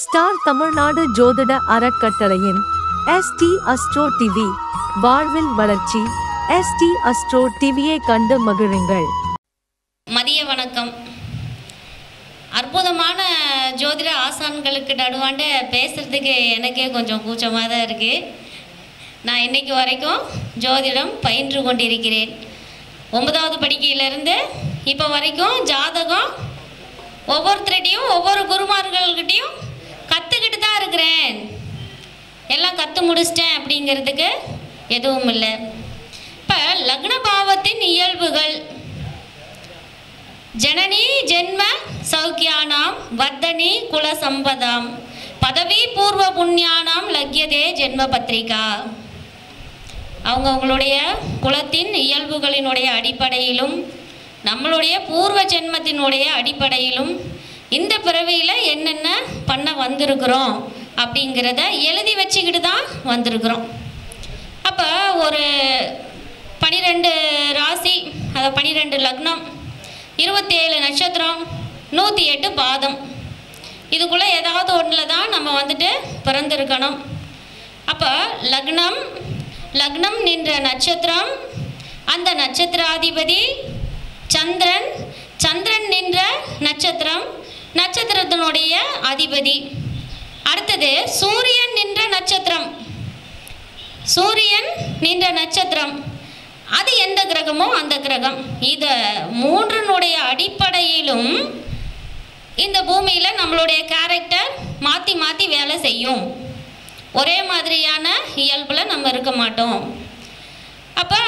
Star Tamil Nadu ஜோதிட அறக்கட்டளையின் ST astro TV வாழ்வில் வளர்ச்சி. ST அஸ்ட்ரோ டிவியை கண்டு மகிழுங்கள். மதிய வணக்கம். அற்புதமான ஜோதிட ஆசான்களுக்கு நடுவாண்ட பேசுகிறதுக்கு எனக்கே கொஞ்சம் கூச்சமாக தான் இருக்குது. நான் இன்னைக்கு வரைக்கும் ஜோதிடம் பயின்று கொண்டிருக்கிறேன். 9வது படிக்கையிலேருந்து இப்போ வரைக்கும் ஜாதகம் ஒவ்வொருத்தர்கிட்டையும் ஒவ்வொரு குருமார்கள்கிட்டையும் கற்றுக்கிட்டு தான் இருக்கிறேன். எல்லாம் கற்று முடிச்சிட்டேன் அப்படிங்கிறதுக்கு எதுவும் இல்லை. இப்போ லக்ன பாவத்தின் இயல்புகள் ஜனனி ஜென்ம சௌக்கியானாம் வர்தனி குல சம்பதாம் பதவி பூர்வ புண்ணியானாம் லக்யதே ஜென்ம பத்திரிகா. அவங்களுடைய குலத்தின் இயல்புகளினுடைய அடிப்படையிலும் நம்மளுடைய பூர்வ ஜென்மத்தினுடைய அடிப்படையிலும் இந்த பிறவியில் என்னென்ன பண்ண வந்திருக்கிறோம் அப்படிங்கிறத எழுதி வச்சுக்கிட்டு தான் வந்திருக்கிறோம். அப்போ ஒரு 12 ராசி, அதை 12 லக்னம், 27 நட்சத்திரம், 108 பாதம், இதுக்குள்ளே ஏதாவது ஒன்றில் தான் நம்ம பிறந்திருக்கணும். அப்போ லக்னம் நின்ற நட்சத்திரம், அந்த நட்சத்திராதிபதி சந்திரன், சந்திரன் நின்ற நட்சத்திரம், நட்சத்திரத்தினுடைய அதிபதி. அடுத்தது சூரியன் நின்ற நட்சத்திரம், சூரியன் நின்ற நட்சத்திரம் அது எந்த கிரகமோ அந்த கிரகம். இதை மூன்றினுடைய அடிப்படையிலும் இந்த பூமியில் நம்மளுடைய கேரக்டர் மாற்றி மாற்றி வேலை செய்யும். ஒரே மாதிரியான இயல்பில் நம்ம இருக்க மாட்டோம். அப்போ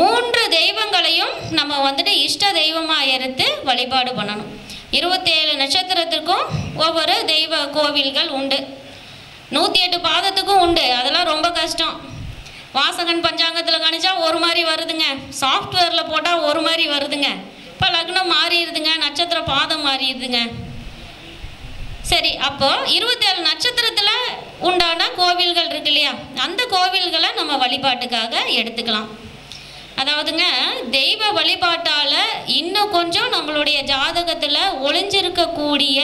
3 தெய்வங்களையும் நம்ம இஷ்ட தெய்வமாக எடுத்து வழிபாடு பண்ணணும். 27 நட்சத்திரத்திற்கும் ஒவ்வொரு தெய்வ கோவில்கள் உண்டு. 108 பாதத்துக்கும் உண்டு. அதெல்லாம் ரொம்ப கஷ்டம். வாசகன் பஞ்சாங்கத்தில் கணிச்சா ஒரு மாதிரி வருதுங்க, சாஃப்ட்வேரில் போட்டால் ஒரு மாதிரி வருதுங்க. இப்போ லக்னம் மாறிடுதுங்க, நட்சத்திர பாதம் மாறிடுதுங்க. சரி, அப்போது 27 நட்சத்திரத்தில் உண்டான கோவில்கள் இருக்கு இல்லையா, அந்த கோவில்களை நம்ம வழிபாட்டுக்காக எடுத்துக்கலாம். அதாவதுங்க, தெய்வ வழிபாட்டால் இன்னும் கொஞ்சம் நம்மளுடைய ஜாதகத்தில் ஒளிஞ்சிருக்கக்கூடிய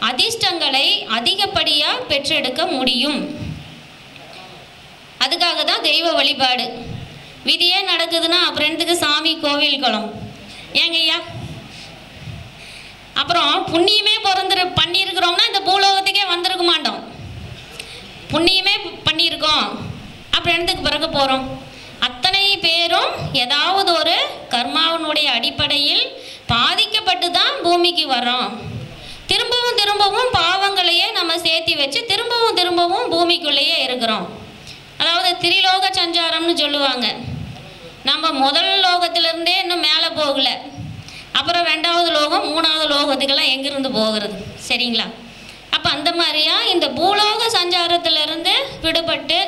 அதிர்ஷ்டங்களை அதிகப்படியாக பெற்றெடுக்க முடியும். அதுக்காக தான் தெய்வ வழிபாடு. விதியே நடக்குதுன்னா அப்புறத்துக்கு சாமி கோவில் குளம் ஏங்கய்யா. அப்புறம் புண்ணியமே பண்ணியிருக்கிறோம்னா இந்த பூலோகத்துக்கே வந்திருக்க மாட்டோம். புண்ணியமே பண்ணியிருக்கோம் அப்புறம் என்னத்துக்கு பிறகு போகிறோம்? அத்தனை பேரும் ஏதாவது ஒரு கர்மாவினுடைய அடிப்படையில் பாதிக்கப்பட்டு தான் பூமிக்கு வரோம். திரும்பவும் திரும்பவும் பாவங்களையே நம்ம சேர்த்தி வச்சு திரும்பவும் பூமிக்குள்ளேயே இருக்கிறோம். அதாவது திரிலோக சஞ்சாரம்னு சொல்லுவாங்க. நம்ம முதல் லோகத்திலேருந்தே இன்னும் மேலே போகலை. அப்புறம் 2வது லோகம் 3வது லோகத்துக்கெல்லாம் எங்கேருந்து போகிறது? சரிங்களா? அப்போ அந்த மாதிரியா இந்த பூலோக சஞ்சாரத்திலிருந்து விடுபட்டு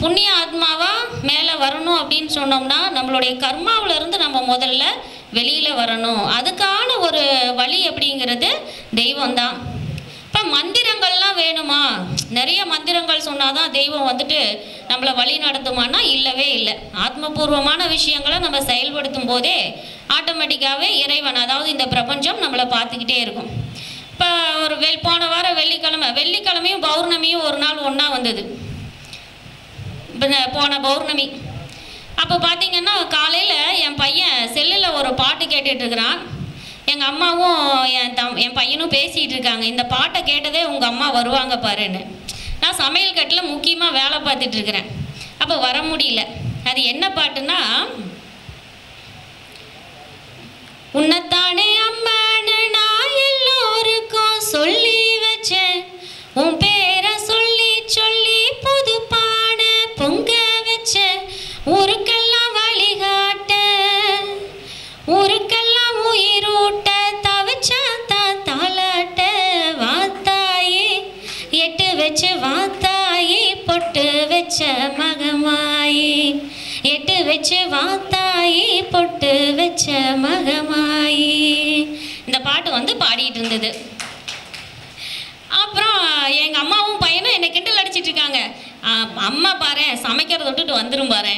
புண்ணிய ஆத்மாவாக மேலே வரணும் அப்படின்னு சொன்னோம்னா நம்மளுடைய கர்மாவிலேருந்து நம்ம முதல்ல வெளியில் வரணும். அதுக்கான ஒரு வழி அப்படிங்கிறது தெய்வம்தான். இப்போ மந்திரங்கள்லாம் வேணுமா? நிறைய மந்திரங்கள் சொன்னால் தான் தெய்வம் நம்மளை வழி நடத்துமானா இல்லவே இல்லை. ஆத்மபூர்வமான விஷயங்களை நம்ம செயல்படுத்தும் போதே ஆட்டோமேட்டிக்காகவே இறைவன், அதாவது இந்த பிரபஞ்சம் நம்மளை பார்த்துக்கிட்டே இருக்கும். இப்போ ஒரு போன வாரம் வெள்ளிக்கிழமையும் பௌர்ணமியும் ஒரு நாள் ஒன்றா வந்தது. போன பௌர்ணமி அப்போ பார்த்தீங்கன்னா காலையில் என் பையன் செல்லில் ஒரு பாட்டு கேட்டுட்ருக்கிறான். எங்கள் அம்மாவும் என் பையனும் பேசிகிட்டு இருக்காங்க. இந்த பாட்டை கேட்டதே உங்கள் அம்மா வருவாங்க பாருன்னு. நான் சமையல் கட்டில் முக்கியமாக வேலை பார்த்துட்ருக்குறேன். அப்போ வர முடியல. அது என்ன பாட்டுன்னா, உன்னைத்தானே அம்மான்னு நான் எல்லோருக்கும் சொல்லி வச்சேன், உன் பேரை சொல்லி சொல்லி புது பானை பொங்க வச்சேன், ஊருக்கெல்லாம் வழிகாட்ட ஊருக்கெல்லாம் உயிரூட்ட தவிச்சாத்தான் தாளாட்ட வாத்தாயி எட்டு வச்சு வாத்தாயி பொட்டு வச்ச மகமாயி எட்டு வச்சு வாத்தாயி பொட்டு வச்ச மகமாயி. இந்த பாட்டு பாடிட்டு இருந்தது. அப்புறம் எங்கள் அம்மாவும் பையனும் என்னை கிண்டல் அடிச்சிட்டு இருக்காங்க. அம்மா பாரு சமைக்கிறத விட்டுட்டு வந்துடும் பாரு.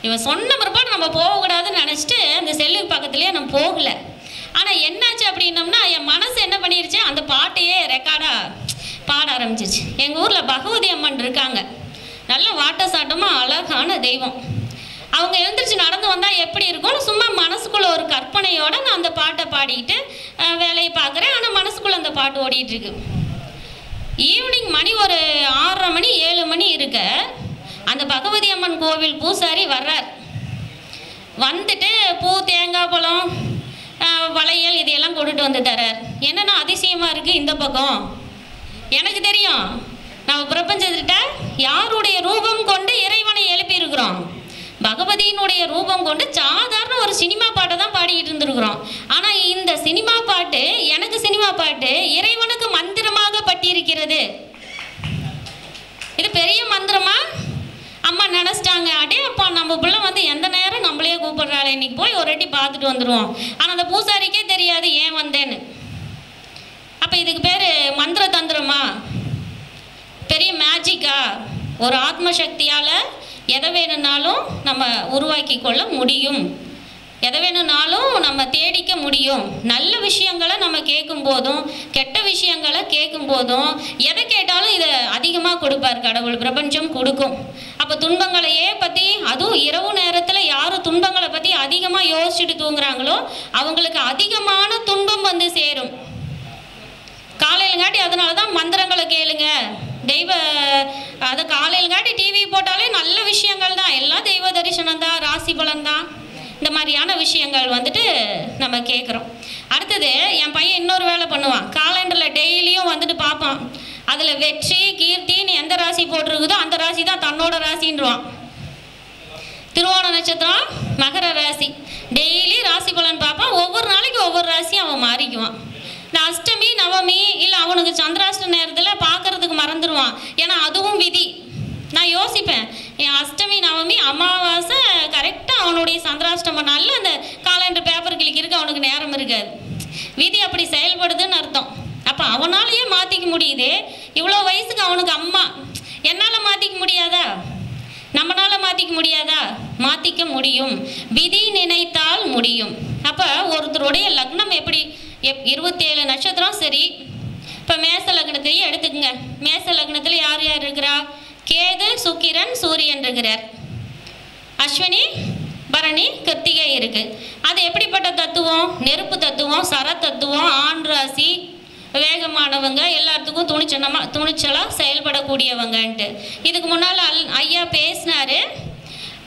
இவன் சொன்ன பிற்பாடு நம்ம போகக்கூடாதுன்னு நினச்சிட்டு அந்த செல்லுக்கு பக்கத்துலேயே நம்ம போகலை. ஆனால் என்னாச்சு அப்படின்னம்னா என் மனசு என்ன பண்ணிருச்சு, அந்த பாட்டையே ரெக்கார்டாக பாட ஆரம்பிச்சிச்சு. எங்கள் ஊரில் பகவதி அம்மன் இருக்காங்க, நல்ல வாட்ட சாட்டமாக அழகான தெய்வம். அவங்க எழுந்திரிச்சு நடந்து வந்தால் எப்படி இருக்கும்னு சும்மா மனசுக்குள்ளே ஒரு கற்பனையோடு நான் அந்த பாட்டை பாடிக்கிட்டு வேலையை பார்க்குறேன். ஆனால் மனசுக்குள்ளே அந்த பாட்டு ஓடிட்டுருக்கு. ஈவினிங் மணி ஒரு 6:30 மணி 7 மணி இருக்க அந்த பகவதி அம்மன் கோவில் பூசாரி வர்றார். வந்துட்டு பூ, தேங்காய் பழம், வளையல் இதையெல்லாம் கொண்டுட்டு வந்து தரார். என்னென்னா அதிசயமாக இருக்குது. இந்த பக்கம் எனக்கு தெரியும், நம்ம பிரபஞ்சத்திட்ட யாருடைய ரூபம் கொண்டு இறைவனை எழுப்பியிருக்கிறோம்? பகவதியினுடைய ரூபம் கொண்டு சாதாரண ஒரு சினிமா பாட்டை தான் பாடிக்கிட்டு இருந்துருக்குறோம். ஆனால் இந்த சினிமா பாட்டு எனக்கு சினிமா பாட்டு இறைவனுக்கு மந்திரமாக பட்டிருக்கிறது. இது பெரிய மந்திரமா அம்மா நினச்சிட்டாங்க. அடே அப்பா, நம்ம பிள்ளை வந்து எந்த நேரம் நம்மளே கூப்பிடுறாள், இன்னைக்கு போய் ஒரு வாட்டி பார்த்துட்டு வந்துடுவோம். ஆனால் அந்த பூசாரிக்கே தெரியாது ஏன் வந்தேன்னு. அப்போ இதுக்கு பேர் மந்திர தந்திரமா, பெரிய மேஜிக்கா? ஒரு ஆத்ம சக்தியால் எதை வேணும்னாலும் நம்ம உருவாக்கி கொள்ள முடியும், எதை வேணும்னாலும் நம்ம தேடிக்க முடியும். நல்ல விஷயங்களை நம்ம கேட்கும் போதும் கெட்ட விஷயங்களை கேட்கும் போதும் எதை கேட்டாலும் இதை அதிகமாக கொடுப்பார் கடவுள், பிரபஞ்சம் கொடுக்கும். அப்போ துன்பங்களையே பற்றி, அதுவும் இரவு நேரத்தில் யார் துன்பங்களை பற்றி அதிகமாக யோசிச்சுட்டு தூங்குறாங்களோ அவங்களுக்கு அதிகமான துன்பம் வந்து சேரும். காலையிலங்காட்டி அதனால தான் மந்திரங்களை கேளுங்க, தெய்வ அதை காலையிலங்காட்டி டிவி போட்டாலே நல்ல விஷயங்கள் தான், எல்லாம் தெய்வ தரிசனம் தான், ராசி பலன் தான், இந்த மாதிரியான விஷயங்கள் வந்துட்டு நம்ம கேட்குறோம். அடுத்தது என் பையன் இன்னொரு வேலை பண்ணுவான். காலண்டரில் டெய்லியும் வந்துட்டு பார்ப்பான். அதில் வெற்றி, கீர்த்தின்னு எந்த ராசி போட்டிருக்குதோ அந்த ராசி தான் தன்னோட ராசின்றான். திருவோண நட்சத்திரம் மகர ராசி. டெய்லி ராசி பலன் பார்ப்பான். ஒவ்வொரு நாளைக்கு ஒவ்வொரு ராசியும் அவன் மாறிக்குவான். இந்த அஷ்டமி நவமி இல்லை அவனுக்கு சந்திராஷ்ட நேரத்தில் பார்க்கறதுக்கு மறந்துடுவான். ஏன்னா அதுவும் விதி. நான் யோசிப்பேன், என் அஷ்டமி நவமி அமாவாசை கரெக்டாக அவனுடைய சந்திராஷ்டம நாளில் அந்த காலண்டர் பேப்பர் கிளிக்கிறதுக்கு அவனுக்கு நேரம் இருக்காது. விதி அப்படி செயல்படுதுன்னு அர்த்தம். அப்போ அவனாலேயே மாற்றிக்க முடியுது. இவ்வளோ வயசுக்கு அவனுக்கு அம்மா, என்னால் மாற்றிக்க முடியாதா? நம்மளால் மாற்றிக்க முடியாதா? மாற்றிக்க முடியும். விதி நினைத்தால் முடியும். அப்போ ஒருத்தருடைய லக்னம் எப்படி 27 நட்சத்திரம் சரி. இப்போ மேச லக்னத்தையும் எடுத்துக்கங்க. மேச லக்னத்தில் யார் யார் இருக்கிறா? கேது, சுக்கிரன், சூரியன் இருக்கிறார். அஸ்வினி, பரணி, கிருத்திகை இருக்குது. அது எப்படிப்பட்ட தத்துவம்? நெருப்பு தத்துவம், சர தத்துவம், ஆண் ராசி, வேகமானவங்க, எல்லாத்துக்கும் துணிச்சலாக செயல்படக்கூடியவங்கன்ட்டு. இதுக்கு முன்னால் ஐயா பேசினார்.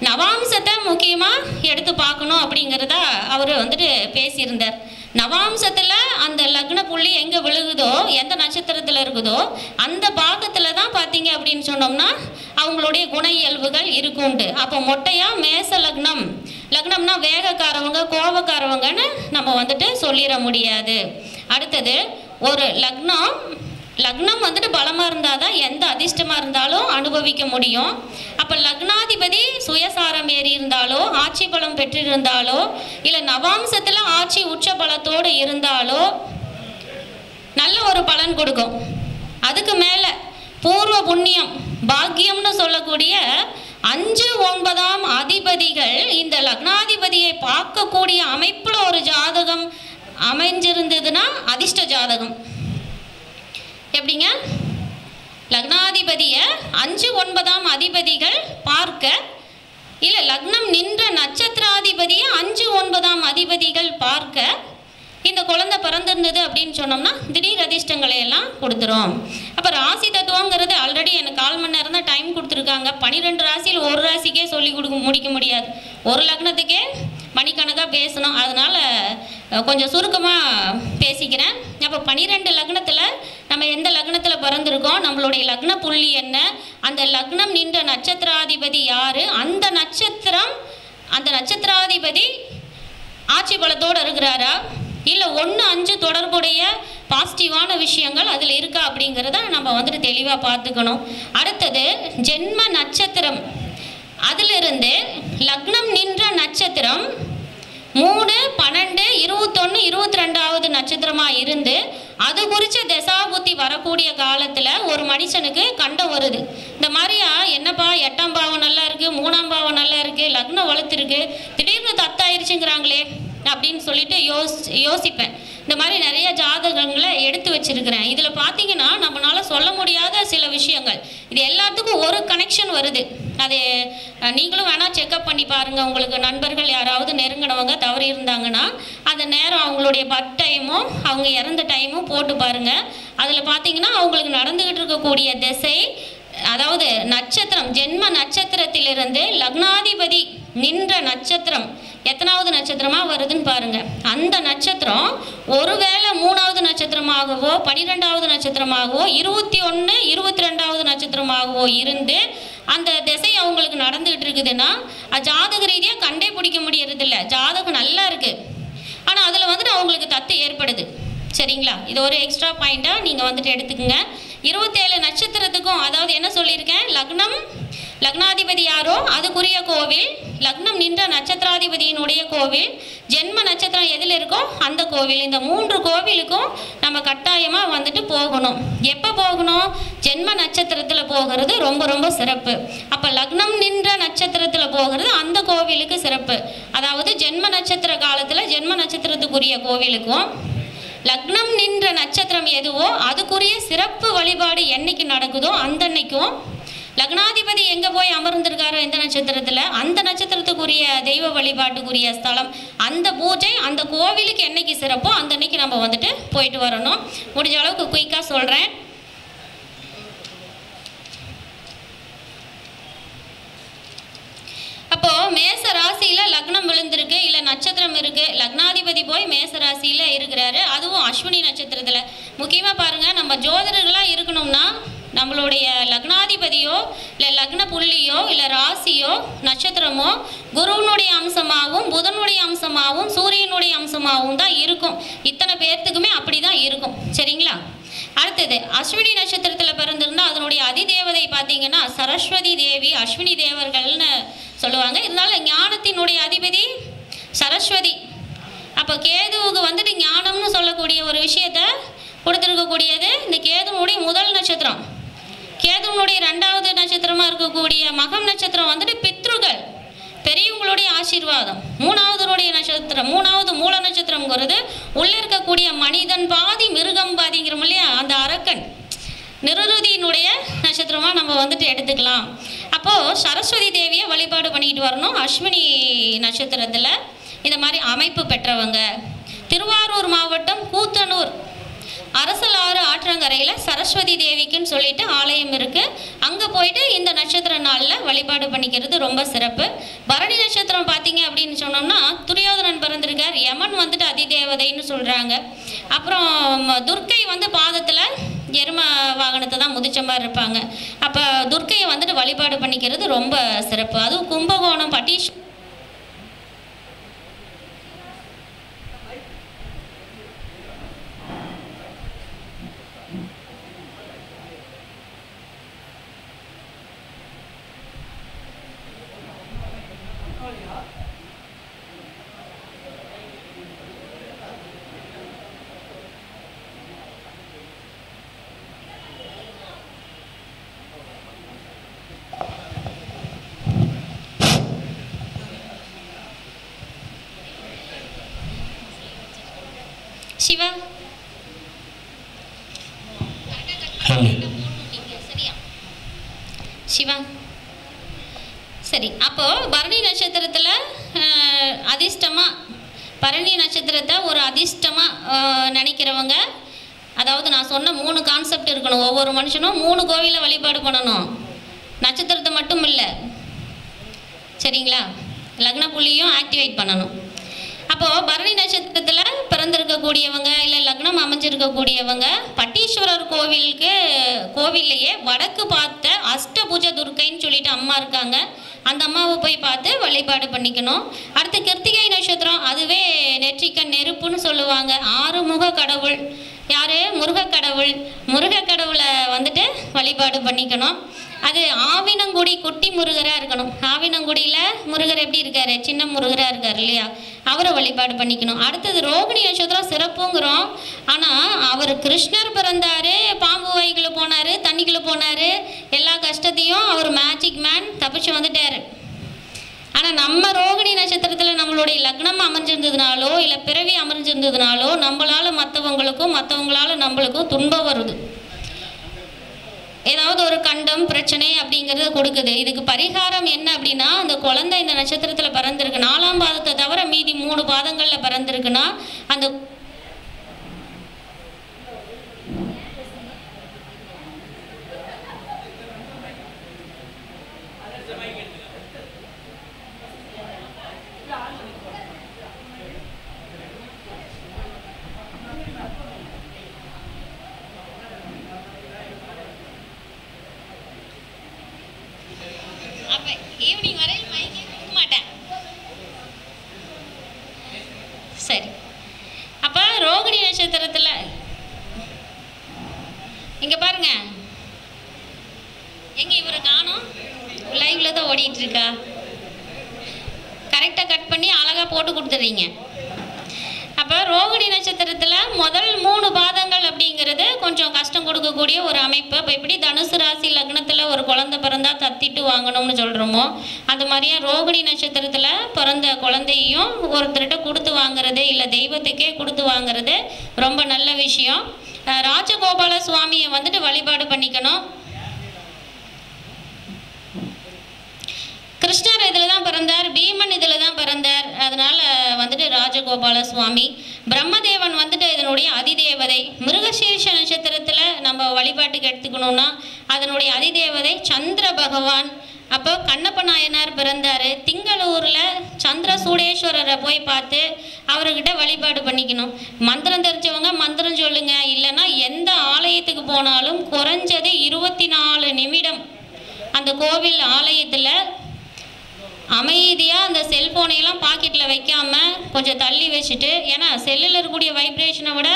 நவாம்சத்தை முக்கியமாக எடுத்து பார்க்கணும் அப்படிங்கிறத அவர் வந்துட்டு பேசியிருந்தார். நவாம்சத்தில் அந்த லக்ன புள்ளி எங்கே விழுகுதோ, எந்த நட்சத்திரத்தில் இருக்குதோ அந்த பாகத்தில் தான் பார்த்தீங்க அப்படின்னு சொன்னோம்னா அவங்களுடைய குண இயல்புகள் இருக்கும்ட்டு. அப்போ மொட்டையாக மேச லக்னம்னா வேகக்காரவங்க, கோபக்காரவங்கன்னு நம்ம வந்துட்டு சொல்லிட முடியாது. அடுத்தது ஒரு லக்னம் வந்துட்டு பலமாக இருந்தால் தான் எந்த அதிர்ஷ்டமாக இருந்தாலும் அனுபவிக்க முடியும். அப்போ லக்னாதிபதி சுயசாரம் ஏறி இருந்தாலோ, ஆட்சி பலம் பெற்றிருந்தாலோ, இல்லை நவாம்சத்தில் ஆட்சி உச்ச பலத்தோடு இருந்தாலோ நல்ல ஒரு பலன் கொடுக்கும். அதுக்கு மேலே பூர்வ புண்ணியம், பாக்கியம்னு சொல்லக்கூடிய 5, 9ஆம் அதிபதிகள் இந்த லக்னாதிபதியை பார்க்கக்கூடிய அமைப்பில் ஒரு ஜாதகம் அமைஞ்சிருந்ததுன்னா அதிர்ஷ்ட ஜாதகம். எப்படிங்க? லக்னாதிபதியை 5, 9ஆம் அதிபதிகள் பார்க்க, இல்லை லக்னம் நின்ற நட்சத்திராதிபதியை 5, 9ஆம் அதிபதிகள் பார்க்க இந்த குழந்தை பிறந்திருந்தது அப்படின்னு சொன்னோம்னா திடீர் அதிர்ஷ்டங்களை எல்லாம் கொடுத்துரும். அப்போ ராசி தத்துவங்கிறது ஆல்ரெடி எனக்கு 1/4 மணி நேரம் தான் டைம் கொடுத்துருக்காங்க. 12 ராசியில் ஒரு ராசிக்கே சொல்லி முடிக்க முடியாது. ஒரு லக்னத்துக்கே மணிக்கணக்காக பேசணும். அதனால் கொஞ்சம் சுருக்கமாக பேசிக்கிறேன். அப்போ 12 லக்னத்தில் நம்ம எந்த லக்னத்தில் பிறந்திருக்கோம், நம்மளுடைய லக்ன புள்ளி என்ன, அந்த லக்னம் நின்ற நட்சத்திராதிபதி யார், அந்த நட்சத்திராதிபதி ஆட்சி பலத்தோடு இருக்கிறாரா, இல்லை 1, 5 தொடர்புடைய பாசிட்டிவான விஷயங்கள் அதில் இருக்கா அப்படிங்கிறத நம்ம வந்துட்டு தெளிவாக பார்த்துக்கணும். அடுத்தது ஜென்ம நட்சத்திரம். அதிலிருந்து லக்னம் நின்ற நட்சத்திரம் 3, 12, 21, 22வது நட்சத்திரமாக இருந்து அது குறித்த தசாபுத்தி வரக்கூடிய காலத்தில் ஒரு மனுஷனுக்கு கண்டம் வருது. இந்த மாதிரியா என்னப்பா 8ஆம் பாவம் நல்லா இருக்குது, 3ஆம் பாவம் நல்லா இருக்குது, லக்னம் வளர்த்துருக்கு, திடீர்னு தத்தாயிருச்சுங்கிறாங்களே அப்படின்னு சொல்லிட்டு யோசிப்பேன். இந்த மாதிரி நிறைய ஜாதகங்களை எடுத்து வச்சிருக்கிறேன். இதில் பார்த்தீங்கன்னா நம்மளால சொல்ல முடியாத சில விஷயங்கள், இது எல்லாத்துக்கும் ஒரு கனெக்ஷன் வருது. அது நீங்களும் வேணால் செக்அப் பண்ணி பாருங்கள். உங்களுக்கு நண்பர்கள் யாராவது நெருங்கினவங்க தவறி இருந்தாங்கன்னா அந்த நேரம் அவங்களுடைய பர்த் டைமும் அவங்க இறந்த டைமும் போட்டு பாருங்கள். அதில் பார்த்தீங்கன்னா அவங்களுக்கு நடந்துக்கிட்டு இருக்கக்கூடிய திசை, அதாவது நட்சத்திரம், ஜென்ம நட்சத்திரத்திலிருந்து லக்னாதிபதி நின்ற நட்சத்திரம் எத்தனாவது நட்சத்திரமாக வருதுன்னு பாருங்கள். அந்த நட்சத்திரம் ஒருவேளை 3வது நட்சத்திரமாகவோ 12வது நட்சத்திரமாகவோ 21 22வது நட்சத்திரமாகவோ இருந்து அந்த திசை அவங்களுக்கு நடந்துகிட்டு இருக்குதுன்னா ஜாதக ரீதியாக கண்டே பிடிக்க முடியறதில்ல. ஜாதகம் நல்லா இருக்குது, ஆனால் அதில் வந்துட்டு அவங்களுக்கு தத்து ஏற்படுது. சரிங்களா? இது ஒரு எக்ஸ்ட்ரா பாயிண்ட்டாக நீங்கள் வந்துட்டு எடுத்துக்கோங்க. 27 நட்சத்திரத்துக்கும், அதாவது என்ன சொல்லியிருக்கேன், லக்னம் லக்னாதிபதி யாரோ அதுக்குரிய கோவில், லக்னம் நின்ற நட்சத்திராதிபதியினுடைய கோவில், ஜென்ம நட்சத்திரம் எதில் இருக்கோ அந்த கோவில், இந்த 3 கோவிலுக்கும் நம்ம கட்டாயமாக வந்துட்டு போகணும். எப்போ போகணும்? ஜென்ம நட்சத்திரத்தில் போகிறது ரொம்ப ரொம்ப சிறப்பு. அப்போ லக்னம் நின்ற நட்சத்திரத்தில் போகிறது அந்த கோவிலுக்கு சிறப்பு. அதாவது ஜென்ம நட்சத்திர காலத்தில் ஜென்ம நட்சத்திரத்துக்குரிய கோவிலுக்கும், லக்னம் நின்ற நட்சத்திரம் எதுவோ அதுக்குரிய சிறப்பு வழிபாடு என்னைக்கு நடக்குதோ அந்த அன்னைக்கும், லக்னாதிபதி எங்கே போய் அமர்ந்திருக்காரோ எந்த நட்சத்திரத்தில் அந்த நட்சத்திரத்துக்குரிய தெய்வ வழிபாட்டுக்குரிய ஸ்தலம், அந்த பூஜை அந்த கோவிலுக்கு என்னைக்கு சிறப்போ அந்த அன்னைக்கு நம்ம வந்துட்டு போயிட்டு வரணும். முடிஞ்ச அளவுக்கு குயிக்காக சொல்கிறேன். அப்போது மேச ராசியில் லக்னம் விழுந்திருக்கு, இல்லை நட்சத்திரம் இருக்குது, லக்னாதிபதி போய் மேச ராசியில் இருக்கிறாரு, அதுவும் அஸ்வினி நட்சத்திரத்தில். முக்கியமாக பாருங்கள், நம்ம ஜோதிடர்களாக இருக்கணும்னா நம்மளுடைய லக்னாதிபதியோ இல்லை லக்ன புள்ளியோ இல்லை ராசியோ நட்சத்திரமோ குருவனுடைய அம்சமாகவும் புதனுடைய அம்சமாகவும் சூரியனுடைய அம்சமாகவும் தான் இருக்கும். இத்தனை பேர்த்துக்குமே அப்படி தான் இருக்கும். சரிங்களா? அடுத்தது அஸ்வினி நட்சத்திரத்தில் பிறந்திருந்தால் அதனுடைய அதிதேவதை பார்த்தீங்கன்னா சரஸ்வதி தேவி, அஸ்வினி தேவர்கள்னு சொல்லுவாங்க. இருந்தாலும் ஞானத்தினுடைய அதிபதி சரஸ்வதி. அப்போ கேதுவுக்கு வந்துட்டு ஞானம்னு சொல்லக்கூடிய ஒரு விஷயத்த கொடுத்துருக்கக்கூடியது இந்த கேதுனுடைய முதல் நட்சத்திரம். கேதுனுடைய 2வது நட்சத்திரமாக இருக்கக்கூடிய மகம் நட்சத்திரம் வந்துட்டு பித்ருகள், பெரியவங்களுடைய ஆசீர்வாதம். 3வது நட்சத்திரம், 3வது மூல நட்சத்திரம்ங்கிறது உள்ளே இருக்கக்கூடிய மனிதன் பாதி மிருகம் பாதிங்கிறோம் இல்லையா, அந்த அரக்கன் நிருதியினுடைய நட்சத்திரமாக நம்ம வந்துட்டு எடுத்துக்கலாம். அப்போது சரஸ்வதி தேவியை வழிபாடு பண்ணிக்கிட்டு வரணும். அஸ்வினி நட்சத்திரத்தில் இந்த மாதிரி அமைப்பு பெற்றவங்க. திருவாரூர் மாவட்டம் கூத்தனூர் அரசலாறு ஆற்றங்கரையில் சரஸ்வதி தேவிக்குன்னு சொல்லிட்டு ஆலயம் இருக்குது. அங்கே போயிட்டு இந்த நட்சத்திர நாளில் வழிபாடு பண்ணிக்கிறது ரொம்ப சிறப்பு. பரணி நட்சத்திரம் பார்த்தீங்க அப்படின்னு சொன்னோம்னா துரியோதனன் பிறந்திருக்கார், யமன் வந்துட்டு அதிதேவதைன்னு சொல்கிறாங்க. அப்புறம் துர்க்கை வந்து பாதத்தில் எரும வாகனத்தை தான் முதிச்ச மாதிரி இருப்பாங்க. அப்போ துர்க்கையை வந்துட்டு வழிபாடு பண்ணிக்கிறது ரொம்ப சிறப்பு. அதுவும் கும்பகோணம் பட்டீஷ் சிவா சரியா சிவா சரி. அப்போது பரணி நட்சத்திரத்தில் அதிர்ஷ்டமாக, பரணி நட்சத்திரத்தை ஒரு அதிர்ஷ்டமாக நினைக்கிறவங்க, அதாவது நான் சொன்ன 3 கான்செப்ட் இருக்கணும். ஒவ்வொரு மனுஷனும் 3 கோவிலை வழிபாடு பண்ணணும், நட்சத்திரத்தை மட்டும் இல்லை. சரிங்களா? லக்ன புள்ளியும் ஆக்டிவேட் பண்ணணும். அப்போது பரணி நட்சத்திரத்தில் பிறந்திருக்கக்கூடியவங்க இல்லை லக்னம் அமைஞ்சிருக்கக்கூடியவங்க பட்டீஸ்வரர் கோவில்லையே வடக்கு பார்த்த அஷ்டபுஜ துர்க்கைன்னு சொல்லிட்டு அம்மா இருக்காங்க. அந்த அம்மாவை போய் பார்த்து வழிபாடு பண்ணிக்கணும். அடுத்து கிருத்திகை நட்சத்திரம், அதுவே நெற்றிக்கண் நெருப்புன்னு சொல்லுவாங்க. 6 முக கடவுள் யார்? முருகக்கடவுள். முருகக்கடவுளை வந்துட்டு வழிபாடு பண்ணிக்கணும். அது ஆவினங்குடி குட்டி முருகராக இருக்கணும். ஆவினங்குடியில் முருகர் எப்படி இருக்கார்? சின்ன முருகராக இருக்கார் இல்லையா, அவரை வழிபாடு பண்ணிக்கணும். அடுத்தது ரோகிணி நட்சத்திரம் சிறப்புங்கிறோம். ஆனால் அவர் கிருஷ்ணர் பிறந்தார், பாம்பு வாய்க்குள்ளே போனார், தண்ணிக்குள்ளே போனார், எல்லா கஷ்டத்தையும் அவர் மேஜிக் மேன் தப்பிச்சு வந்துட்டார். ஆனால் நம்ம ரோகிணி நட்சத்திரத்தில் நம்மளுடைய லக்னம் அமைஞ்சு அமைஞ்சிருந்ததுனாலோ இல்லை பிறவி அமைஞ்சிருந்ததுனாலோ நம்மளால் மற்றவங்களால் நம்மளுக்கும் துன்பம் வருது. ஏதாவது ஒரு கண்டம் பிரச்சனை அப்படிங்கிறத கொடுக்குது. இதுக்கு பரிகாரம் என்ன அப்படின்னா, அந்த குழந்தை இந்த நட்சத்திரத்தில் பிறந்திருக்கு, 4ஆம் பாதத்தை தவிர மீதி 3 பாதங்களில் பிறந்திருக்குன்னா அந்த ஈவினிங் வரையில் மைக்கே கொடுக்க மாட்டேன். சரி, அப்போ ரோகிணி நட்சத்திரத்தில் இங்கே பாருங்க, எங்க இவரை காணோம், லைவ்ல தான் ஓடிட்டு இருக்கா. கரெக்டாக கட் பண்ணி அழகாக போட்டு கொடுத்துறீங்க. அப்போ ரோகிணி நட்சத்திரத்தில் முதல் 3 பாதங்கள் அப்படிங்கிறது கொஞ்சம் கஷ்டம் கொடுக்கக்கூடிய ஒரு அமைப்பு. இப்போ எப்படி தனுசு ராசி லக்னத்தில் ஒரு குழந்தை பிறந்தா தத்திட்டு வாங்கணும்னு சொல்கிறோமோ, அது மாதிரியே ரோகிணி நட்சத்திரத்தில் பிறந்த குழந்தையும் ஒருத்தர்கிட்ட கொடுத்து வாங்குறது இல்லை தெய்வத்துக்கே கொடுத்து வாங்குறது ரொம்ப நல்ல விஷயம். ராஜகோபால சுவாமியை வந்துட்டு வழிபாடு பண்ணிக்கணும். கிருஷ்ணர் இதில் தான் பிறந்தார், பீமன் இதில் தான் பிறந்தார். அதனால் வந்துட்டு ராஜகோபால சுவாமி. பிரம்மதேவன் வந்துட்டு இதனுடைய அதிதேவதை. மிருகசீர்ஷ நட்சத்திரத்தில் நம்ம வழிபாட்டுக்கு எடுத்துக்கணும்னா அதனுடைய அதிதேவதை சந்திர பகவான். அப்போ கண்ணப்ப நாயனார் பிறந்தார். திங்களூரில் சந்திர சூடேஸ்வரரை போய் பார்த்து அவர்கிட்ட வழிபாடு பண்ணிக்கணும். மந்திரம் தெரிஞ்சவங்க மந்திரம் சொல்லுங்க, இல்லைன்னா எந்த ஆலயத்துக்கு போனாலும் குறைஞ்சது 24 நிமிடம் அந்த கோவில் ஆலயத்தில் அமைதியாக அந்த செல்ஃபோனையெல்லாம் பாக்கெட்டில் வைக்காமல் கொஞ்சம் தள்ளி வச்சுட்டு, ஏன்னா செல்லில் இருக்கக்கூடிய வைப்ரேஷனை விட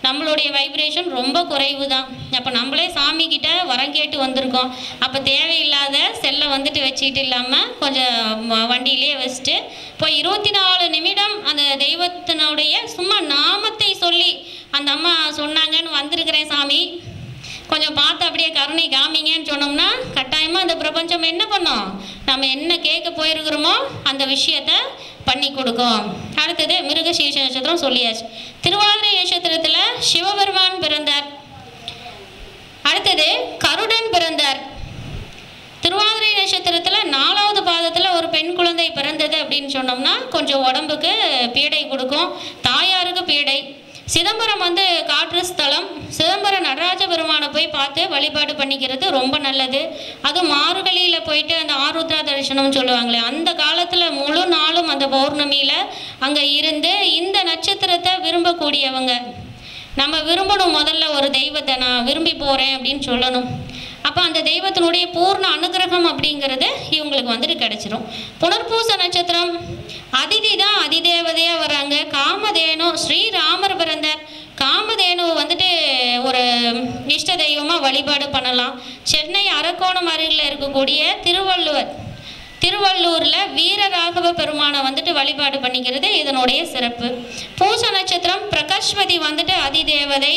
நம்மளுடைய வைப்ரேஷன் ரொம்ப குறைவு தான். அப்போ நம்மளே சாமிக்கிட்ட வரம் கேட்டு வந்திருக்கோம். அப்போ தேவையில்லாத செல்லை வந்துட்டு வச்சுக்கிட்டு இல்லாமல் கொஞ்சம் வண்டியிலே வச்சுட்டு போய் 24 நிமிடம் அந்த தெய்வத்தினுடைய சும்மா நாமத்தை சொல்லி, அந்த அம்மா சொன்னாங்கன்னு வந்திருக்கிறேன் சாமி, கொஞ்சம் பார்த்து அப்படியே கருணை காமிங்கன்னு சொன்னோம்னா கட்டாயமாக அந்த பிரபஞ்சம் என்ன பண்ணோம், நம்ம என்ன கேட்க போயிருக்கிறோமோ அந்த விஷயத்த பண்ணி கொடுக்கும். அடுத்தது மிருகசீர்ஷ நட்சத்திரம் சொல்லியாச்சு. திருவாதிரை நட்சத்திரத்தில் சிவபெருமான் பிறந்தார். அடுத்தது கருடன் பிறந்தார். திருவாதிரை நட்சத்திரத்தில் 4ஆவது பாதத்தில் ஒரு பெண் குழந்தை பிறந்தது அப்படின்னு சொன்னோம்னா கொஞ்சம் உடம்புக்கு பீடை கொடுக்கும், தாயாருக்கு பீடை. சிதம்பரம் காற்று ஸ்தலம். சிதம்பரம் நடராஜ பெருமானை போய் பார்த்து வழிபாடு பண்ணிக்கிறது ரொம்ப நல்லது. அது மார்கழியில் போயிட்டு அந்த ஆருத்ரா தரிசனம்னு சொல்லுவாங்களே, அந்த காலத்தில் முழு நாளும் அந்த பௌர்ணமியில் அங்கே இருந்து இந்த நட்சத்திரத்தை விரும்பக்கூடியவங்க. நம்ம விரும்பணும், முதல்ல ஒரு தெய்வத்தை நான் விரும்பி போகிறேன் அப்படின்னு சொல்லணும். அப்போ அந்த தெய்வத்தினுடைய பூர்ண அனுகிரகம் அப்படிங்கிறது இவங்களுக்கு கிடைச்சிரும். புனர்பூச நட்சத்திரம் அதிதி தான் அதிதேவதையாக வராங்க. காமதேனு ஸ்ரீராமர் பிறந்தார். காமதேனு ஒரு இஷ்ட தெய்வமாக வழிபாடு பண்ணலாம். சென்னை அரக்கோணம் அருகில் இருக்கக்கூடிய திருவள்ளூரில் வீரராகவ பெருமானை வழிபாடு பண்ணிக்கிறது இதனுடைய சிறப்பு. பூச நட்சத்திரம் பிரகஸ்பதி அதிதேவதை.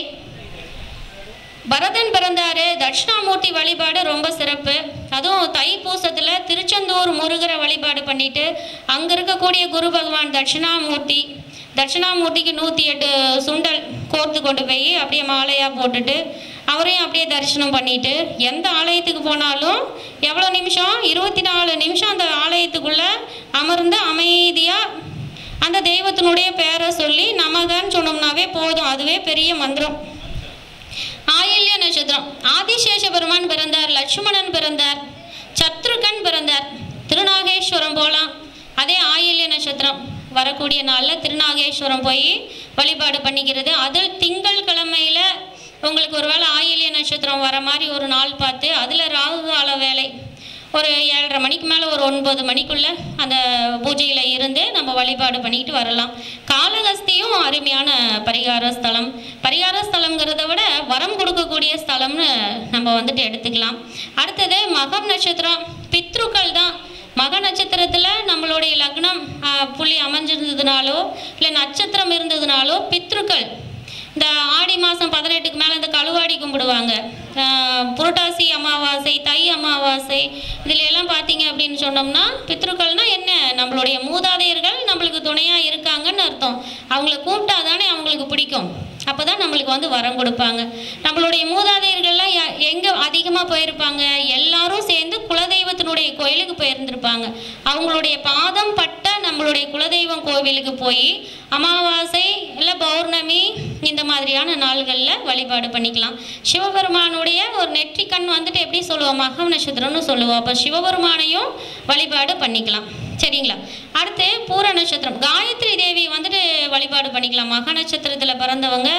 பரதன் பிறந்தாரு. தட்சிணாமூர்த்தி வழிபாடு ரொம்ப சிறப்பு. அதுவும் தைப்பூசத்தில் திருச்செந்தூர் முருகரை வழிபாடு பண்ணிட்டு அங்கே இருக்கக்கூடிய குரு பகவான் தட்சிணாமூர்த்திக்கு 108 சுண்டல் கோர்த்து கொண்டு போய் அப்படியே மாலையாக போட்டுட்டு அவரையும் அப்படியே தரிசனம் பண்ணிட்டு, எந்த ஆலயத்துக்கு போனாலும் எவ்வளோ நிமிஷம், 24 நிமிஷம் அந்த ஆலயத்துக்குள்ளே அமர்ந்து அமைதியாக அந்த தெய்வத்தினுடைய பேரை சொல்லி நமகன்னு சொன்னோம்னாவே போதும், அதுவே பெரிய மந்திரம். ஆயில்ய நட்சத்திரம் ஆதிசேஷ பெருமான் பிறந்தார். லட்சுமணன் பிறந்தார். சத்ருகன் பிறந்தார். திருநாகேஸ்வரம் போகலாம். அதே ஆயில்ய நட்சத்திரம் வரக்கூடிய நாளில் திருநாகேஸ்வரம் போய் வழிபாடு பண்ணிக்கிறது. அதில் திங்கள் கிழமையில் உங்களுக்கு ஒரு வேளை ஆயில்ய நட்சத்திரம் வர மாதிரி ஒரு நாள் பார்த்து அதில் ராகு கால வேலை ஒரு 7:30 மணிக்கு மேலே ஒரு 9 மணிக்குள்ளே அந்த பூஜையில் இருந்து நம்ம வழிபாடு பண்ணிக்கிட்டு வரலாம். காளகஸ்தியும் அருமையான பரிகார ஸ்தலங்கிறத விட வரம் கொடுக்கக்கூடிய ஸ்தலம்னு நம்ம எடுத்துக்கலாம். அடுத்தது மகம் நட்சத்திரம் பித்ருக்கள் தான். மக நட்சத்திரத்தில் நம்மளுடைய லக்னம் புள்ளி அமைஞ்சிருந்ததுனாலோ இல்லை நட்சத்திரம் இருந்ததுனாலோ பித்ருக்கள் இந்த ஆடி மாதம் 18க்கு மேலே இந்த கழுவாடி கும்பிடுவாங்க. புரட்டாசி அமாவாசை, தை அமாவாசை, இதில் எல்லாம் பார்த்தீங்க அப்படின்னு சொன்னோம்னா பித்ருக்கள்னால் என்ன, நம்மளுடைய மூதாதையர்கள் நம்மளுக்கு துணையாக இருக்காங்கன்னு அர்த்தம். அவங்கள கூப்பிட்டா தானே அவங்களுக்கு பிடிக்கும், அப்போ தான் நம்மளுக்கு வந்து வரம் கொடுப்பாங்க. நம்மளுடைய மூதாதையர்கள்லாம் எங்கே அதிகமாக போயிருப்பாங்க, எல்லாரும் சேர்ந்து குலதெய்வத்தினுடைய கோயிலுக்கு போயிருந்திருப்பாங்க. அவங்களுடைய பாதம் பட்ட நம்மளுடைய குலதெய்வம் கோவிலுக்கு போய் அமாவாசை இல்லை பௌர்ணமி இந்த மாதிரியான நாள்களில் வழிபாடு பண்ணிக்கலாம். சிவபெருமானுடைய ஒரு நெற்றிக்கண் வந்துட்டு எப்படி சொல்லுவோம், மகம் நட்சத்திரம்னு சொல்லுவோம். அப்போ சிவபெருமானையும் வழிபாடு பண்ணிக்கலாம். சரிங்களா? அடுத்து பூர நட்சத்திரம், காயத்ரி தேவி வந்துட்டு வழிபாடு பண்ணிக்கலாம். மக நட்சத்திரத்தில் பிறந்தவங்க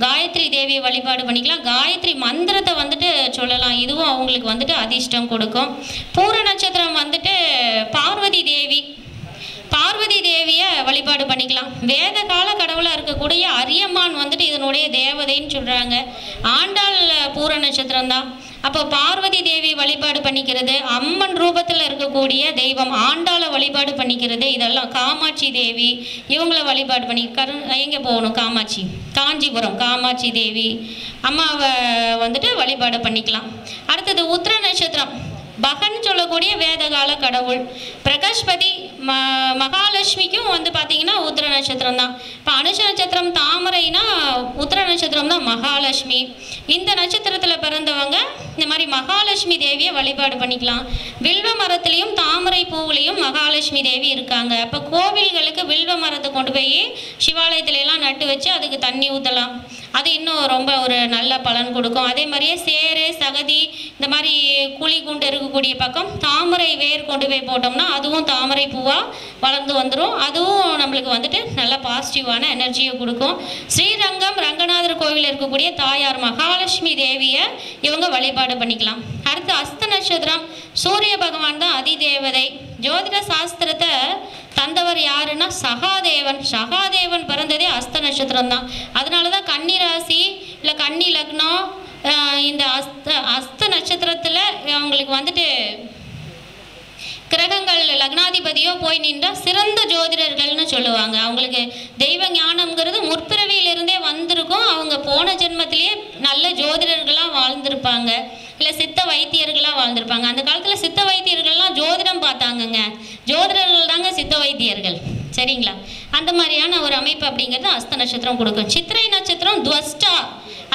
காயத்ரி தேவியை வழிபாடு பண்ணிக்கலாம். காயத்ரி மந்திரத்தை வந்துட்டு சொல்லலாம், இதுவும் அவங்களுக்கு வந்துட்டு அதிர்ஷ்டம் கொடுக்கும். பூர நட்சத்திரம் வந்துட்டு பார்வதி தேவியை வழிபாடு பண்ணிக்கலாம். வேத கால கடவுளாக இருக்கக்கூடிய அரியம்மான் வந்துட்டு இதனுடைய தேவதைன்னு சொல்கிறாங்க. ஆண்டாள் பூர நட்சத்திரம் தான். அப்போ பார்வதி தேவி வழிபாடு பண்ணிக்கிறது, அம்மன் ரூபத்தில் இருக்கக்கூடிய தெய்வம் ஆண்டாளை வழிபாடு பண்ணிக்கிறது, இதெல்லாம் காமாட்சி தேவி இவங்கள வழிபாடு பண்ணி எங்கே போகணும், காஞ்சிபுரம் காமாட்சி தேவி அம்மாவை வந்துட்டு வழிபாடு பண்ணிக்கலாம். அடுத்தது உத்திர நட்சத்திரம், பகன் சொல்லக்கூடிய வேதகால கடவுள். பிரகஸ்பதி மகாலட்சுமிக்கும் வந்து பார்த்தீங்கன்னா உத்திர நட்சத்திரம் தான். இப்போ அனுஷ நட்சத்திரம் தாமரைனா உத்திர நட்சத்திரம் தான் மகாலட்சுமி. இந்த நட்சத்திரத்தில் பிறந்தவங்க இந்த மாதிரி மகாலட்சுமி தேவியை வழிபாடு பண்ணிக்கலாம். வில்வ மரத்துலேயும் தாமரை பூவிலையும் மகாலட்சுமி தேவி இருக்காங்க. அப்போ கோவில்களுக்கு வில்வ மரத்தை கொண்டு போய் சிவாலயத்திலலாம் நட்டு வச்சு அதுக்கு தண்ணி ஊற்றலாம். அது இன்னும் ரொம்ப ஒரு நல்ல பலன் கொடுக்கும். அதே மாதிரியே சேரு சகதி இந்த மாதிரி குழி குண்டு இருக்கக்கூடிய பக்கம் தாமரை வேர் கொண்டு போய் போட்டோம்னா அதுவும் தாமரை பூவாக வளர்ந்து வந்துடும். அதுவும் நம்மளுக்கு வந்துட்டு நல்ல பாசிட்டிவான எனர்ஜியை கொடுக்கும். ஸ்ரீரங்கம் ரங்கநாதர் கோவில் இருக்கக்கூடிய தாயார் மகாலட்சுமி தேவியை இவங்க வழிபாடு பண்ணிக்கலாம். அடுத்து அஸ்த நட்சத்திரம், சூரிய பகவான் தான் அதிதேவதை. ஜோதிட சாஸ்திரத்தை தந்தவர் யாருன்னா சகாதேவன் பிறந்ததே அஸ்த நட்சத்திரம் தான். அதனால தான் கன்னி ராசி இல்லை கன்னி லக்னம் இந்த அஸ்த நட்சத்திரத்தில் அவங்களுக்கு வந்துட்டு கிரகங்கள் லக்னாதிபதியோ போய் நின்றால் சிறந்த ஜோதிடர்கள்னு சொல்லுவாங்க. அவங்களுக்கு தெய்வ ஞானம்ங்கிறது முற்பிறவியிலிருந்தே வந்திருக்கும். அவங்க போன ஜென்மத்திலேயே நல்ல ஜோதிடர்களாக வாழ்ந்திருப்பாங்க, இல்லை சித்த வைத்தியர்களாக வாழ்ந்திருப்பாங்க. அந்த காலத்தில் சித்த வைத்தியர்கள்லாம் ஜோதிடம் பார்த்தாங்கங்க, ஜோதிடர்கள் தாங்க சித்த வைத்தியர்கள். சரிங்களா? அந்த மாதிரியான ஒரு அமைப்பு அப்படிங்கிறது அஸ்த நட்சத்திரம் கொடுக்கும். சித்திரை நட்சத்திரம் துவஸ்டா,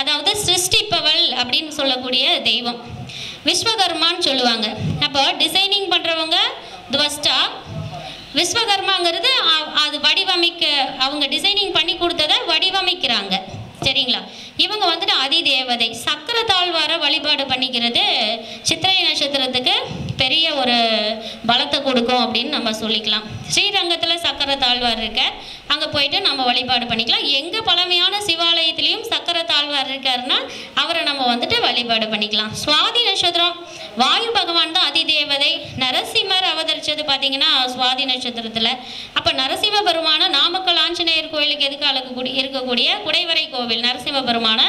அதாவது சிருஷ்டிப்பவள் அப்படின்னு சொல்லக்கூடிய தெய்வம். விஸ்வகர்மான்னு சொல்லுவாங்க. அப்போ டிசைனிங் பண்ணுறவங்க துவஸ்டா, விஸ்வகர்மாங்கிறது அது வடிவமைக்க, அவங்க டிசைனிங் பண்ணி கொடுத்ததை வடிவமைக்கிறாங்க. சரிங்களா? இவங்க வந்துட்டு அதிதேவதை. சக்கர தாழ்வாரை வழிபாடு பண்ணிக்கிறது சித்திரை நட்சத்திரத்துக்கு பெரிய ஒரு பலத்தை கொடுக்கும் அப்படின்னு நம்ம சொல்லிக்கலாம். ஸ்ரீரங்கத்தில் சக்கர தாழ்வார் இருக்க, அங்கே போயிட்டு நம்ம வழிபாடு பண்ணிக்கலாம். எங்கே பழமையான சிவாலயத்திலையும் சக்கர தாழ்வார் இருக்காருன்னா அவரை நம்ம வந்துட்டு வழிபாடு பண்ணிக்கலாம். சுவாதி நட்சத்திரம், வாயு பகவான் தான் அதிதேவதை. நரசிம்மர் அவதரிச்சது பார்த்தீங்கன்னா சுவாதி நட்சத்திரத்தில். அப்போ நரசிம்ம பெருமான நாமக்கல் ஆஞ்சநேயர் கோயிலுக்கு எதுக்காக இருக்கக்கூடிய குடைவரை கோவில் நரசிம்ம பெருமான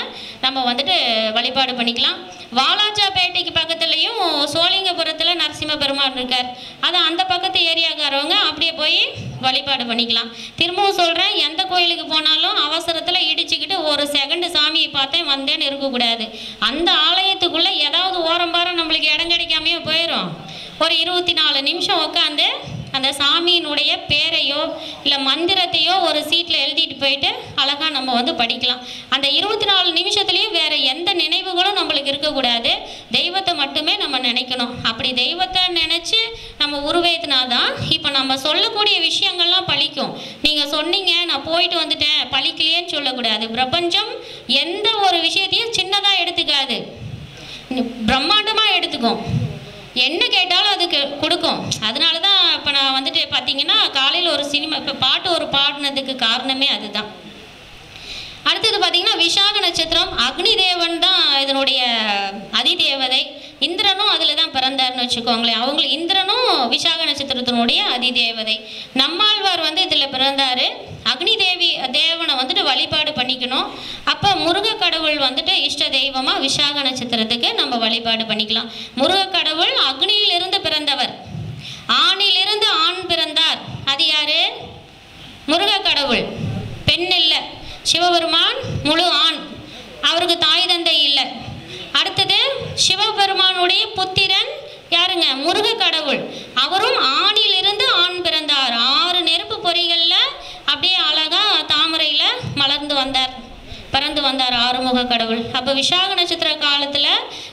நம்ம வந்துட்டு வழிபாடு பண்ணிக்கலாம். வாலாஜாபேட்டைக்கு பக்கத்துலேயும் சோழிங்கபுரத்தில் நரசிம்ம பெருமான் இருக்கார். அதை அந்த பக்கத்து ஏரியாக்காரவங்க அப்படியே போய் வழிபாடு பண்ணிக்கலாம். திரும்பவும் சொல்கிறேன், எந்த கோயிலுக்கு போனாலும் அவசரத்தில் இடிச்சுக்கிட்டு ஒரு செகண்டு சாமியை பார்த்தேன் வந்தேன்னு இருக்கக்கூடாது. அந்த ஆலயத்துக்குள்ளே ஏதாவது ஓரம்பாரம் நம்மளுக்கு இடம் கிடைக்காமையோ போயிடும். ஒரு 24 நிமிஷம் உட்காந்து அந்த சாமியினுடைய பேரையோ இல்லை மந்திரத்தையோ ஒரு சீட்டில் எழுதிட்டு போயிட்டு அழகாக நம்ம வந்து படிக்கலாம். அந்த 24 நிமிஷத்துலேயும் வேறு எந்த நினைவுகளும் நம்மளுக்கு இருக்கக்கூடாது. தெய்வத்தை மட்டுமே நம்ம நினைக்கணும். அப்படி தெய்வத்தை நினச்சி நம்ம உருவேற்றினாதான் இப்போ நம்ம சொல்லக்கூடிய விஷயங்கள்லாம் பழிக்கும். நீங்கள் சொன்னீங்க நான் போயிட்டு வந்துட்டேன் பழிக்கலையேன்னு சொல்லக்கூடாது. பிரபஞ்சம் எந்த ஒரு விஷயத்தையும் சின்னதாக எடுத்துக்காது, பிரம்மாண்டமாக எடுத்துக்கும். என்ன கேட்டாலும் அதுக்கு கொடுக்கும். அதனால தான் இப்போ நான் வந்துட்டு பார்த்தீங்கன்னா காலையில் ஒரு சினிமா இப்போ பாட்டு ஒரு பாடினதுக்கு காரணமே அதுதான். அடுத்தது பார்த்தீங்கன்னா விசாக நட்சத்திரம், அக்னி தேவன் தான் இதனுடைய அதிதேவதை. இந்திரனும் அதில் தான் பிறந்தார்னு வச்சுக்கோங்களேன். அவங்க இந்திரனும் விசாக நட்சத்திரத்தினுடைய அதிதேவதை. நம்மாழ்வார் வந்து இதில் பிறந்தார். அக்னி தேவனை வந்துட்டு வழிபாடு பண்ணிக்கணும். அப்போ முருக கடவுள் வந்துட்டு இஷ்ட தெய்வமாக விசாக நட்சத்திரத்துக்கு நம்ம வழிபாடு பண்ணிக்கலாம். முருக கடவுள் அக்னியிலிருந்து பிறந்தவர், ஆணிலிருந்து ஆண் பிறந்தார். அது யாரு? முருக கடவுள். பெண் இல்லை, சிவபெருமான் முழு ஆண், அவருக்கு தாய் தந்தை இல்லை. அடுத்தது சிவபெருமானுடைய புத்திரன் யாருங்க? முருக கடவுள். அவரும் ஆணிலிருந்து ஆண் பிறந்தார். 6 நெருப்பு பொறிகளில் அப்படியே அழகா தாமரையில் மலர்ந்து வந்தார், பிறந்து வந்தார் ஆறுமுக கடவுள். அப்போ விசாக நட்சத்திர காலத்தில்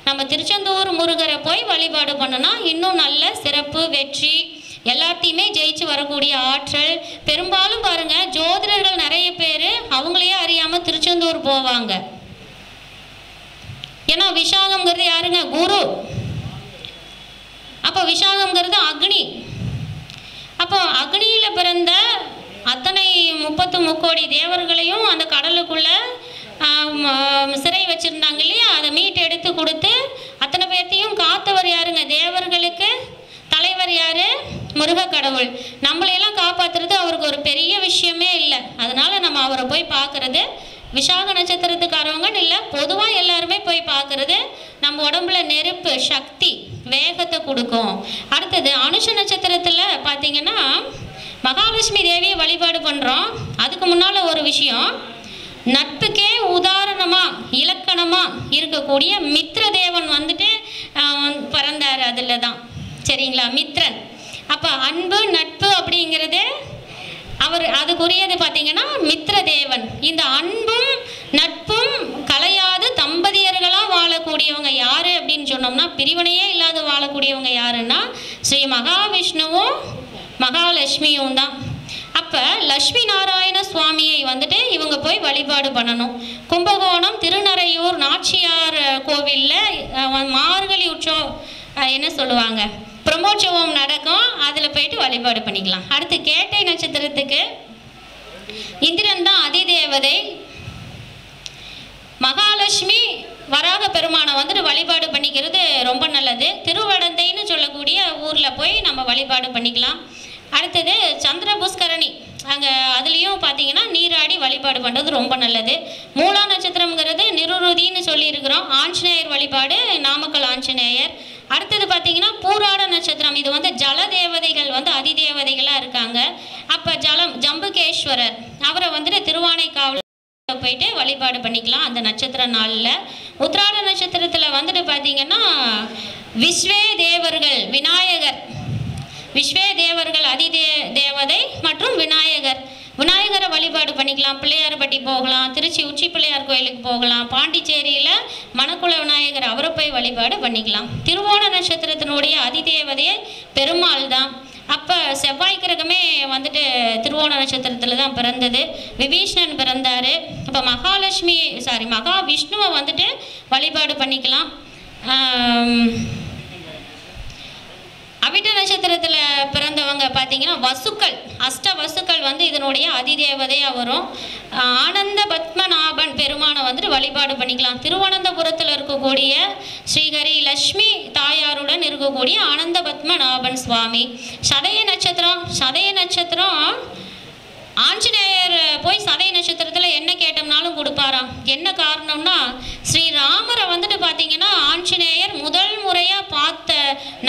நம்ம திருச்செந்தூர் முருகரை போய் வழிபாடு பண்ணோன்னா இன்னும் நல்ல சிறப்பு, வெற்றி, எல்லாத்தையுமே ஜெயிச்சு வரக்கூடிய ஆற்றல். பெரும்பாலும் பாருங்க, ஜோதிடர்கள் நிறைய பேர் அவங்களையே அறியாமல் திருச்செந்தூர் போவாங்க. ஏன்னா விசாகம்ங்கிறது யாருங்க? குரு. அப்போ விசாகம்ங்கிறது அக்னி. அப்போ அக்னியில் பிறந்த அத்தனை 30 முக்கோடி தேவர்களையும் அந்த கடலுக்குள்ள சிறை வச்சிருந்தாங்க இல்லையா, அதை மீட்டு எடுத்து கொடுத்து அத்தனை பேர்த்தையும் காத்தவர் யாருங்க? தேவர்களுக்கு தலைவர் யாரு? முருக கடவுள். நம்மளையெல்லாம் காப்பாற்றுறது அவருக்கு ஒரு பெரிய விஷயமே இல்லை. அதனால நம்ம அவரை போய் பார்க்கறது, விசாக நட்சத்திரத்துக்காரவங்க இல்லை, பொதுவாக எல்லாருமே போய் பார்க்கறது நம்ம உடம்புல நெருப்பு, சக்தி, வேகத்தை கொடுக்கும். அடுத்தது அனுஷ நட்சத்திரத்தில் பார்த்தீங்கன்னா மகாலட்சுமி தேவியை வழிபாடு பண்ணுறோம். அதுக்கு முன்னால் ஒரு விஷயம், நட்புக்கே உதாரணமாக இலக்கணமாக இருக்கக்கூடிய மித்ர தேவன் வந்துட்டு பிறந்தார். அதில் தான் சரிங்களா, மித்ரன். அப்போ அன்பு, நட்பு அப்படிங்கிறது அவர் அதுக்குரியது பார்த்தீங்கன்னா மித்ர தேவன். இந்த அன்பும் நட்பும் கலையாது தம்பதியர்களாக வாழக்கூடியவங்க யார் அப்படின்னு சொன்னோம்னா, பிரிவினையே இல்லாத வாழக்கூடியவங்க யாருன்னா ஸ்ரீ மகாவிஷ்ணுவும் மகாலட்சுமியும் தான். அப்போ லட்சுமி நாராயண சுவாமியை வந்துட்டு இவங்க போய் வழிபாடு பண்ணணும். கும்பகோணம் திருநறையூர் நாச்சியார் கோவிலில் மார்கழி உற்சவம் என்ன சொல்லுவாங்க, பிரம்மோற்சவம் நடக்கும். அதில் போயிட்டு வழிபாடு பண்ணிக்கலாம். அடுத்து கேட்டை நட்சத்திரத்துக்கு இந்திரன் தான் அதிதேவதை. மகாலட்சுமி வராக பெருமானை வந்துட்டு வழிபாடு பண்ணிக்கிறது ரொம்ப நல்லது. திருவடந்தைன்னு சொல்லக்கூடிய ஊரில் போய் நம்ம வழிபாடு பண்ணிக்கலாம். அடுத்தது சந்திர புஷ்கரணி, அங்கே அதுலேயும் பார்த்தீங்கன்னா நீராடி வழிபாடு பண்ணுறது ரொம்ப நல்லது. மூலா நட்சத்திரம்ங்கிறது நிருருதின்னு சொல்லியிருக்கிறோம். ஆஞ்சநேயர் வழிபாடு, நாமக்கல் ஆஞ்சநேயர். அடுத்தது பார்த்தீங்கன்னா பூராட நட்சத்திரம். இது வந்து ஜல தேவதைகள் வந்து அதிதேவதைகளாக இருக்காங்க. அப்போ ஜம்புகேஸ்வரர், அவரை வந்துட்டு திருவானைக்காவல் போயிட்டு வழிபாடு பண்ணிக்கலாம் அந்த நட்சத்திர நாளில். உத்திராட நட்சத்திரத்தில் வந்துட்டு பார்த்தீங்கன்னா விஸ்வே தேவர்கள், விநாயகர், விஸ்வே தேவர்கள் தேவதை மற்றும் விநாயகரை வழிபாடு பண்ணிக்கலாம். பிள்ளையார்பட்டி போகலாம், திருச்சி உச்சி பிள்ளையார் கோயிலுக்கு போகலாம், பாண்டிச்சேரியில் மணக்குள விநாயகர், அவரை போய் வழிபாடு பண்ணிக்கலாம். திருவோண நட்சத்திரத்தினுடைய அதிதேவதையே பெருமாள் தான். அப்போ செவ்வாய் கிரகமே வந்துட்டு திருவோண நட்சத்திரத்தில் தான் பிறந்தது. விபீஷ்ணன் பிறந்தார். அப்போ மகாவிஷ்ணுவை வந்துட்டு வழிபாடு பண்ணிக்கலாம். அவிட்ட நட்சத்திரத்தில் பிறந்தவங்க பார்த்தீங்கன்னா வசுக்கள், அஷ்ட வசுக்கள் வந்து இதனுடைய அதிதேவதையாக வரும். ஆனந்த பத்மநாபன் பெருமானை வந்துட்டு வழிபாடு பண்ணிக்கலாம். திருவனந்தபுரத்தில் இருக்கக்கூடிய ஸ்ரீஹரி லட்சுமி தாயாருடன் இருக்கக்கூடிய ஆனந்த பத்மநாபன் சுவாமி. சதய நட்சத்திரம் ஆஞ்சநேயர் போய் சதய நட்சத்திரத்தில் என்ன கேட்டோம்னாலும் கொடுப்பாராம். என்ன காரணம்னா, ஸ்ரீராமரை வந்துட்டு பார்த்தீங்கன்னா ஆஞ்சநேயர் முதல் முறையாக பார்த்த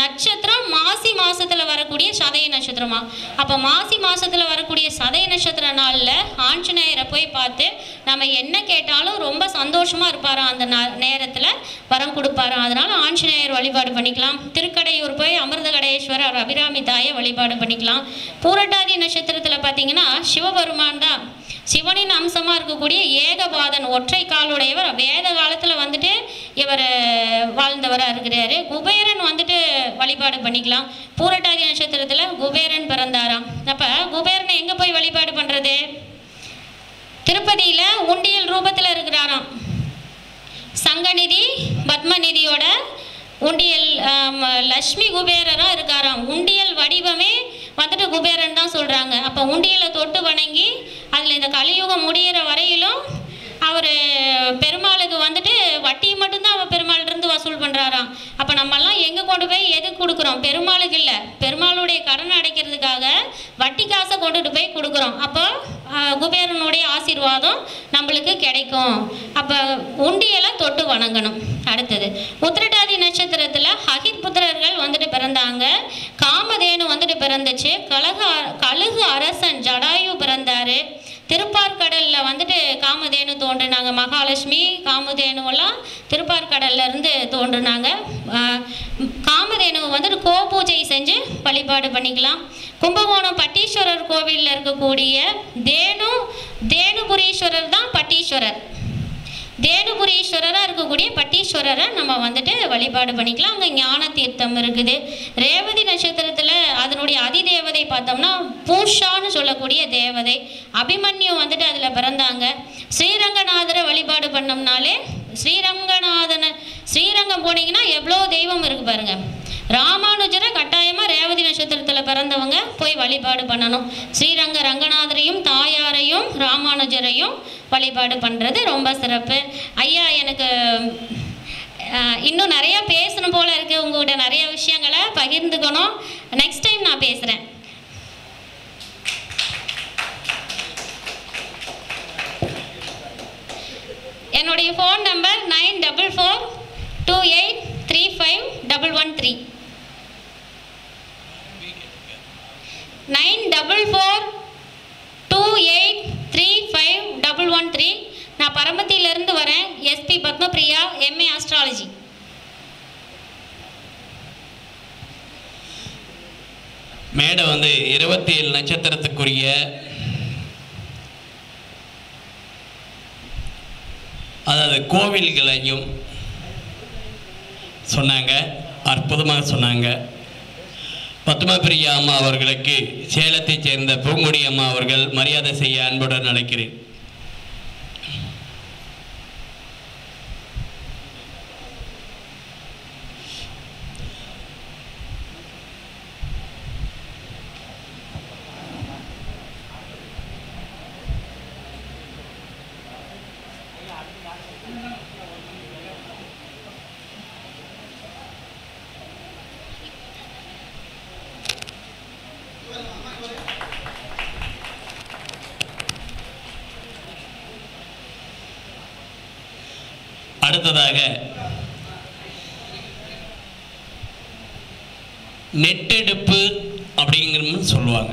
நட்சத்திரம் மாசி மாதத்தில் வரக்கூடிய சதய நட்சத்திரமா. அப்போ மாசி மாதத்தில் வரக்கூடிய சதய நட்சத்திர நாளில் ஆஞ்சநேயரை போய் பார்த்து நம்ம என்ன கேட்டாலும் ரொம்ப சந்தோஷமாக இருப்பாராம். அந்த நேரத்தில் வரம் கொடுப்பாராம். அதனால் ஆஞ்சநேயர் வழிபாடு பண்ணிக்கலாம். திருக்கடையூர் போய் அமிர்தகடேஸ்வரர் அபிராமி தாயை வழிபாடு பண்ணிக்கலாம். பூரட்டாதி நட்சத்திரத்தில் பார்த்தீங்கன்னா சிவபெருமான் தான், சிவனின் அம்சமாக இருக்கக்கூடிய ஏகபாதன், ஒற்றை காலுடையவர். வேத காலத்தில் வந்துட்டு இவர் வாழ்ந்தவராக இருக்கிறாரு. குபேரன் வந்துட்டு வழிபாடு பண்ணிக்கலாம். பூரட்டாதி நட்சத்திரத்தில் குபேரன் பிறந்தாராம். அப்போ குபேரனை எங்கே போய் வழிபாடு பண்ணுறது? திருப்பதியில் உண்டியல் ரூபத்தில் இருக்கிறாராம். சங்கநிதி பத்மநிதியோட உண்டியல் லட்சுமி குபேரராக இருக்காராம். உண்டியல் வடிவமே வந்துட்டு குபேரன் தான் சொல்கிறாங்க. அப்போ உண்டியலை தொட்டு வணங்கி அதில் இந்த கலியுகம் முடிகிற வரையிலும் அவர் பெருமாளுக்கு வந்துட்டு வட்டியை மட்டும்தான் அவர் பெருமாள்கிட்டருந்து வசூல் பண்ணுறாராம். அப்போ நம்மெல்லாம் எங்கே கொண்டு போய் எதுக்கு கொடுக்குறோம்? பெருமாளுக்கு இல்லை, பெருமாளுடைய கடன் அடைக்கிறதுக்காக வட்டி காசை கொண்டுட்டு போய் கொடுக்குறோம். அப்போ குபேரனுடைய ஆசீர்வாதம் நம்மளுக்கு கிடைக்கும். அப்போ உண்டியலை தொட்டு வணங்கணும். அடுத்தது உத்திரட்டாதி நட்சத்திரத்தில் அகிர் புத்திரர்கள் வந்துட்டு பிறந்தாங்க. காமதேனு வந்துட்டு பிறந்துச்சு. கழுகு அரசன் ஜடாயு பிறந்தார். திருப்பார்கடலில் வந்துட்டு காமதேனு தோன்றுனாங்க. மகாலட்சுமி காமதேனுவெல்லாம் திருப்பார்கடல்ல இருந்து தோன்றுனாங்க. காமதேனுவை வந்துட்டு கோபூஜை செஞ்சு வழிபாடு பண்ணிக்கலாம். கும்பகோணம் பட்டீஸ்வரர் கோவிலில் இருக்கக்கூடிய தேனுபுரீஸ்வரர் தான் பட்டீஸ்வரர். தேனுபுரீஸ்வரராக இருக்கக்கூடிய பட்டீஸ்வரரை நம்ம வந்துட்டு வழிபாடு பண்ணிக்கலாம். அங்கே ஞான தீர்த்தம் இருக்குது. ரேவதி நட்சத்திரத்தில் அதனுடைய அதிதேவதை பார்த்தோம்னா பூஷான்னு சொல்லக்கூடிய தேவதை அபிமன்யு வந்துட்டு அதில் பிறந்தாங்க. ஸ்ரீரங்கநாதரை வழிபாடு பண்ணோம்னாலே ஸ்ரீரங்கம் போனீங்கன்னா எவ்வளோ தெய்வம் இருக்குது பாருங்க. ராமானுஜரை கட்டாயமாக ரேவதி நட்சத்திரத்தில் பிறந்தவங்க போய் வழிபாடு பண்ணணும். ஸ்ரீரங்க ரங்கநாதரையும் தாயாரையும் ராமானுஜரையும் வழிபாடு பண்ணுறது ரொம்ப சிறப்பு. ஐயா, எனக்கு இன்னும் நிறையா பேசணும் போல் இருக்குது. உங்கள்கிட்ட நிறைய விஷயங்களை பகிர்ந்துக்கணும். நெக்ஸ்ட் டைம் நான் பேசுகிறேன். என்னுடைய ஃபோன் நம்பர் 9442835113 9442835113. நான் பரமத்தியிலிருந்து வரேன். SP Padmapriya, MA astrology. மேடை வந்து 27 நட்சத்திரத்துக்குரிய அதாவது கோவில்களையும் சொன்னாங்க, அற்புதமாக சொன்னாங்க. பத்மபிரியா அம்மா அவர்களுக்கு சேலத்தைச் சேர்ந்த பூங்குடி அம்மா அவர்கள் மரியாதை செய்ய அன்புடன் அழைக்கிறேன். அடுத்ததாக நெட்டெடுப்பு அப்படிங்கிறது சொல்லுவாங்க.